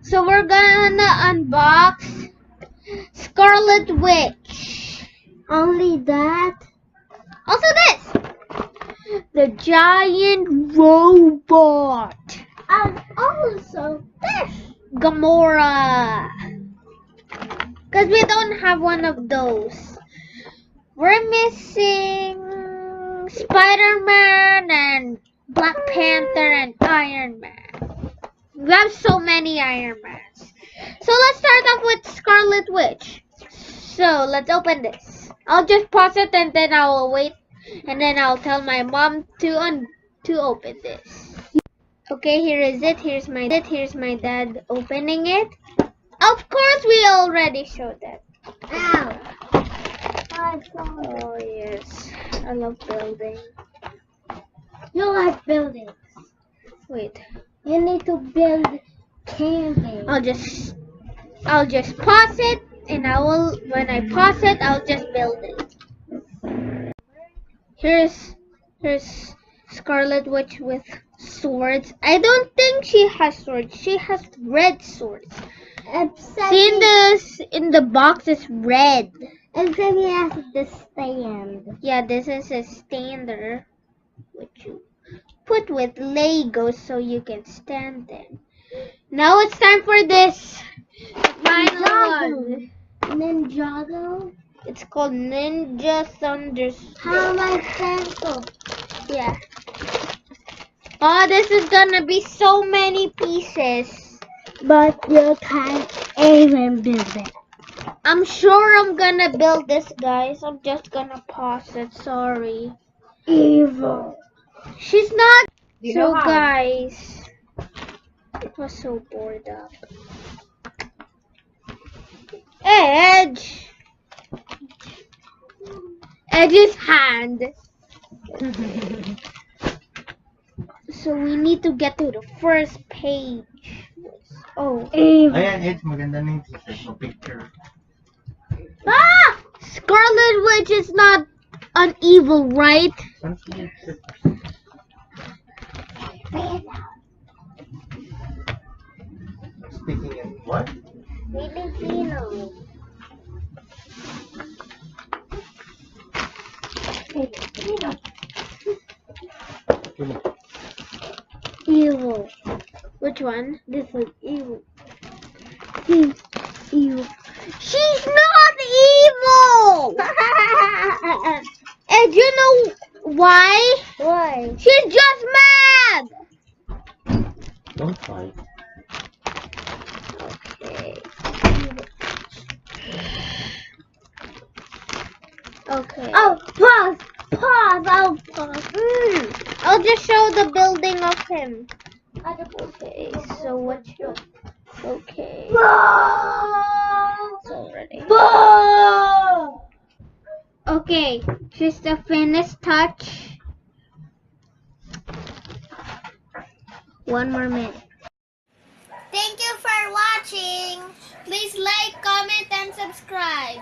So we're gonna unbox Scarlet Witch. Only that? Also this! The giant robot. And also this. Gamora. Because we don't have one of those. We're missing Spider-Man and Black Panther and Iron Man. We have so many Iron Mans. So let's start off with Scarlet Witch. So let's open this. I'll just pause it and then I will wait. And then I'll tell my mom to open this. Okay, here is it. Here's my dad opening it. Of course, we already showed that. Ow. Oh yes, I love building. You like building. Wait, You need to build camping. I'll just pause it, and when I pause it, I'll just build it. Here's Scarlet Witch with swords. I don't think she has swords. She has red swords. See in the box it's red. Except he has the stand. Yeah, this is a stander which you put with Legos so you can stand them. Now it's time for this final one. Ninjago? It's called Ninja Thunder. How my pencil? Yeah. Oh, this is gonna be so many pieces. But you can't even build it. I'm sure I'm gonna build this, guys. I'm just gonna pause it. Sorry. Evil. She's not. You So, know how? guys, it was so bored up. Edge's hand. So we need to get to the first page. Oh. Evil. Ayan, Edge, maganda na yung t-shirt mo. Picture. Ah! Scarlet Witch is not an evil, right? Saan si t-shirt? Speaking in what? Filipino. Evil. Which one? This is evil. Evil. She's not evil! And you know why? Why? She's just mad! Don't fight. Okay. Okay. Oh, pause! Pause! Oh, pause. I'll just show the building of him. Okay, so what you... Okay. It's already... Okay, just the finished touch. One more minute. Thank you for watching. Please like, comment, and subscribe.